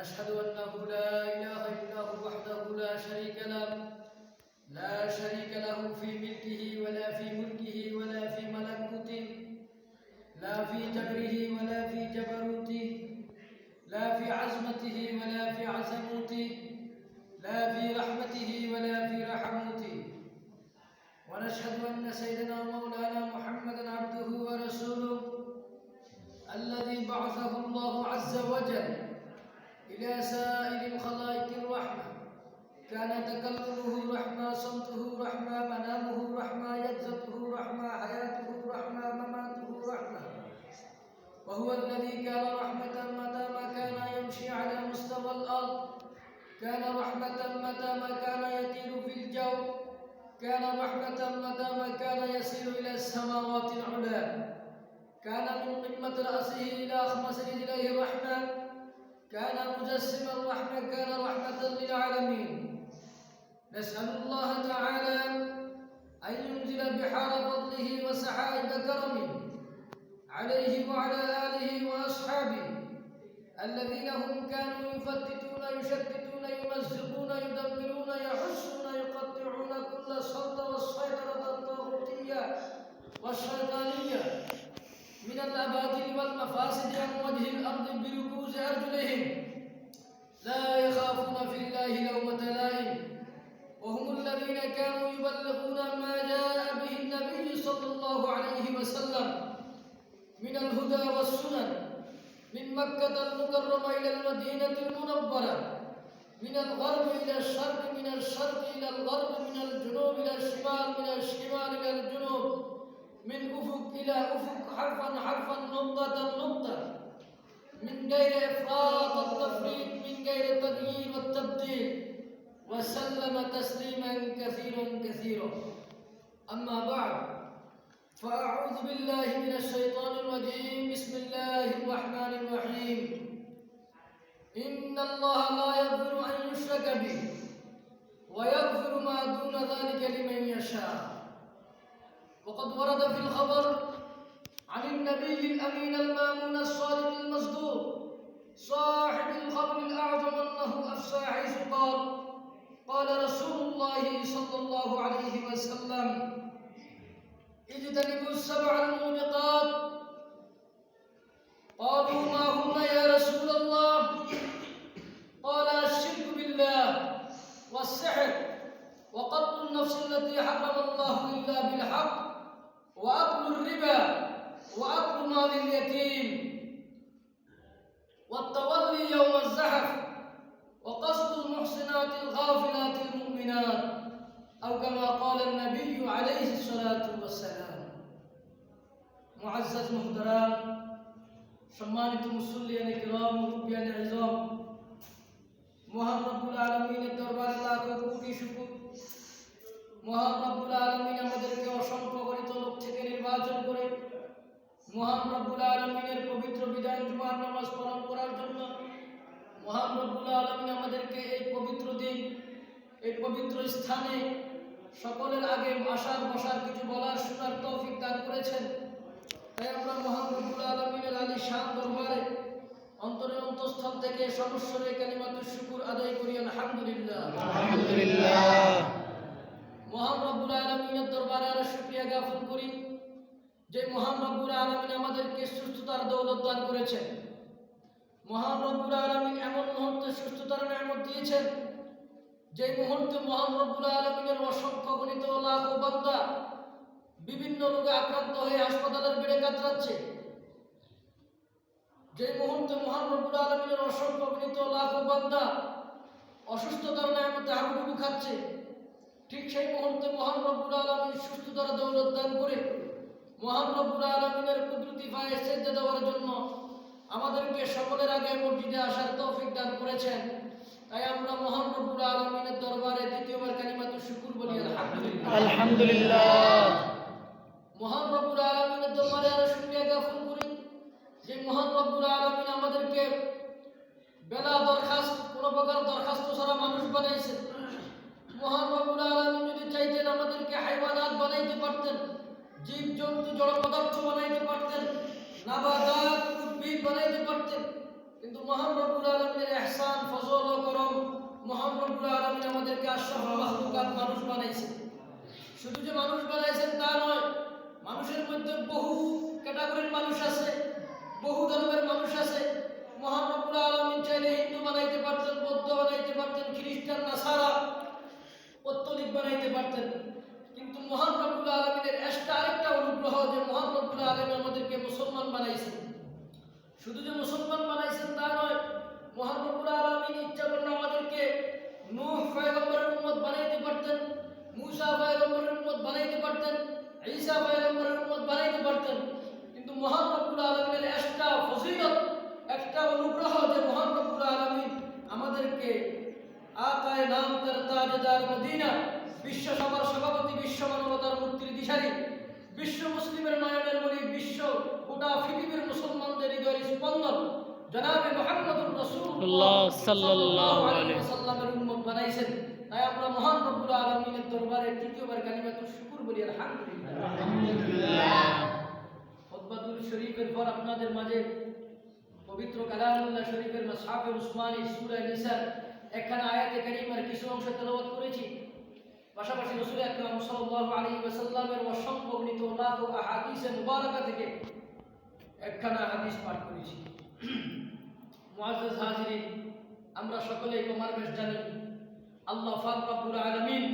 ونشهد أنه لا إله إلا هو وحده لا شريك له في ملكه ولا في ملكه ولا في ملكوته، لا في جبره ولا في جبروته، لا في عزمته ولا في عزموته، لا في رحمته ولا في رحموته. ونشهد أن سيدنا ومولانا محمدا عبده ورسوله الذي بعثه الله عز وجل إلى سائر الخلائق الرحمة، كان تكلمه رحمة، صمته رحمة، منامه رحمة، يقظته رحمة، حياته رحمة، مماته رحمة. وهو الذي كان رحمة متى ما كان يمشي على مستوى الأرض، كان رحمة متى ما كان يطير في الجو، كان رحمة متى ما كان يسير إلى السماوات العلى، كان من قمة رأسه إلى أخمص رجليه رحمة، كان مجسم الرحمة، كان رحمة للعالمين. نسأل الله تعالى أن ينزل بحار فضله وسحائب كرمه عليه وعلى آله وأصحابه الذين هم كانوا يفتتون، يشتتون، يمزقون، يدمرون، يحسون، يقطعون كل سلطة والسيطرة الطاغوتية والشيطانية من الأباطيل والمفاسد عن وجه الأرض بركوز أرجلهم، لا يخافون في الله لومة لائم. وهم الذين كانوا يبلغون ما جاء به النبي صلى الله عليه وسلم من الهدى والسنن، من مكة المكرمة إلى المدينة المنورة، من الغرب إلى الشرق، من الشرق إلى الغرب، من الجنوب إلى الشمال، من الشمال إلى الجنوب، من أفق إلى أفق، حرفا حرفا، نقطة نقطة، من غير إفراط والتفريط، من غير تغيير والتبديل، وسلم تسليما كثيرا كثيرا. أما بعد، فأعوذ بالله من الشيطان الرجيم. بسم الله الرحمن الرحيم. إن الله لا يغفر أن يشرك به ويغفر ما دون ذلك لمن يشاء. وقد ورد في الخبر عن النبي الأمين المامون الصادق المصدوق صاحب الخبر الأعظم أنه أفصى حيث قال رسول الله صلى الله عليه وسلم: اجتنبوا السبع الموبقات. قالوا: ما هن يا رسول الله؟ قال: الشرك بالله، والسحر، وقتل النفس التي حرم الله إلا بالحق، وأكل الربا، وأكل مال اليتيم، والتولي يوم الزحف، وقصد المحسنات الغافلات المؤمنات، أو كما قال النبي عليه الصلاة والسلام। মুআজ্জাজ মুহতারাম, সম্মানিত মুসল্লিয়ান কিরাম, মুরব্বিয়ান ইযাম, মহান রব্বুল আলামিনের দরবারে লাখো কোটি শুকর। মহান রব্বুল আলামিন আমাদেরকে অসংখ্য গণিত লোক থেকে নির্বাচন করে মহান রব্বুল আলামিনের পবিত্র বিধান জুমার নামাজ পালন করার জন্য মহান রব্বুল আলামিন আমাদেরকে এই পবিত্র দিন, এই পবিত্র স্থানে সকলের আগে আসার বসার, কিছু বলার, শোনার তৌফিক দান করেছেন। তাই আমরা মহান রব্বুল আলামিনের আলিশান দরবারে অন্তরের অন্তঃস্থল থেকে সমস্বরে কালিমাতুশ শুকর আদায় করি, আলহামদুলিল্লাহ। আলহামদুলিল্লাহ। মহান রব্বুল আলামিনের দরবারে আর শুকরিয়া জ্ঞাপন করি যে মহান রব্বুল আলামিন আমাদেরকে সুস্থতার দৌলত দান করেছেন। মহান রব্বুল আলামিন এমন মুহূর্তে সুস্থতার নিয়ামত দিয়েছেন যে মুহূর্তে মহান রব্বুল আলামিনের অসংখ্য গণিত লাখো বান্দা বিভিন্ন রোগে আক্রান্ত হয়ে হাসপাতালের বেডে কাতরাচ্ছে। যে মুহূর্তে মহান রব্বুল আলামিনের অসংখ্য গণিত লাখো বান্দা অসুস্থতার নিয়ামতে হাবুডুবু খাচ্ছে, ঠিক সেই মুহূর্তে মহান রব্বুল আলামিন সুস্থতার দৌলত দান করে মহান রব্বুল আলামিনের কুদরতি পায়ে সেজদা দেওয়ার জন্য আমাদেরকে সকলের আগে মসজিদে আসার তৌফিক দান করেছেন। তাই আমরা মহান রব্বুল আলামিনের দরবারে দ্বিতীয়বার কালিমাতুশ শুকর বলি, আলহামদুলিল্লাহ। আলহামদুলিল্লাহ। মহান রব্বুল আলামিনের দরবারে আর শুকরিয়া জ্ঞাপন করি যে মহান রব্বুল আলামিন আমাদেরকে বেলা দরখাস্ত, কোনো প্রকার দরখাস্ত ছাড়া মানুষ বানাইছেন। মহান রব্বুল আলামিন যদি চাইতেন আমাদেরকে হাইওয়ানাত বানাইতে পারতেন, জীব জন্তু জড় পদার্থ বানাইতে পারতেন, নাবাতাত উদ্ভিদ বানাইতে পারতেন, কিন্তু মহান রব্বুল আলামিনের ইহসান ফজল ও করম, মহান রব্বুল আলামিন আমাদেরকে আশরাফুল মাখলুকাত মানুষ বানাইছেন। শুধু যে মানুষ বানাইছেন তা নয়, মানুষের মধ্যে বহু ক্যাটাগরির মানুষ আছে, বহু ধর্মের মানুষ আছে। মহান রব্বুল আলামিন চাইলে হিন্দু বানাইতে পারতেন, বৌদ্ধ বানাইতে পারতেন, খ্রিস্টান, নাসারা, পত্তলিক বানাইতে পারতেন। কিন্তু মহান রব্বুল আলামিনের আরেকটা অনুগ্রহ যে মহান রব্বুল আলামিন আমাদেরকে মুসলমান বানাইছেন। শুধু যে মুসলমান বানাইছেন তা নয়, মহান রব্বুল আলামিন ইচ্ছা করলে আমাদেরকে নূহ পয়গম্বরের উম্মত বানাইতে পারতেন, মূসা পয়গম্বরের উম্মত বানাইতে পারতেন, ঈসা পয়গম্বরের উম্মত বানাইতে পারতেন। কিন্তু মহান রব্বুল আলামিনের একটা ফজিলত, একটা অনুগ্রহ যে মহান রব্বুল আলামিন আমাদেরকে আকায়ে নামতার তাজদার মদিনা, বিশ্ব সভার সভাপতি, বিশ্ব মানবতার মুক্তির দিশারি, বিশ্ব মুসলিমের নয়নের মণি, বিশ্ব গোটা পৃথিবীর মুসলমানদের হৃদয়ের স্পন্দন জনাবে মুহাম্মদুর রাসূলুল্লাহ সাল্লাল্লাহু আলাইহি ওয়াসাল্লামের উম্মত বানাইছেন। তাই আমরা মহান রব্বুল আলামিনের দরবারে তৃতীয়বার কালিমাতুশ শুকর বলি আলহামদুলিল্লাহ। আলহামদুলিল্লাহ। খুতবাতুল শরীফের পর আপনাদের মাঝে পবিত্র কালামুল্লাহ শরীফের মুসহাফে উসমানী সূরা নিসা একখানা আয়াতে কারিমার কিছু অংশ তেলাওয়াত করেছি। পাশাপাশি রাসূল আকরাম সাল্লাল্লাহু আলাইহি ওয়াসাল্লামের অসংখ্য বর্ণিত লাখো আহাদিসে মুবারাকা থেকে একখানা হাদিস পাঠ করেছি। মুআজ্জাজ হাজিরিন, আমরা সকলেই কমার বেশ জানি আল্লাহ পাক রব্বুল আলামিন,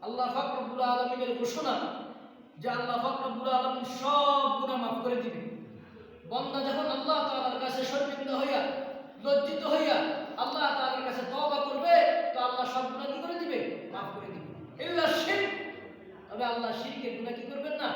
আল্লাহ পাক রব্বুল আলামিনের ঘোষণা যে আল্লাহ পাক রব্বুল আলামিন সব গুনাহ মাফ করে দিবেন। বান্দা যখন আল্লাহ তাআলার কাছে শর্মিন্দ হইয়া, লজ্জিত হইয়া আল্লাহ তাআলার কাছে তওবা করবে, তো আল্লাহ সব গুনাহ কি করে দিবে? মাফ করে দিবে। ইল্লা শিরক, তবে আল্লাহ শিরকের গুনাহ কি করবেন না?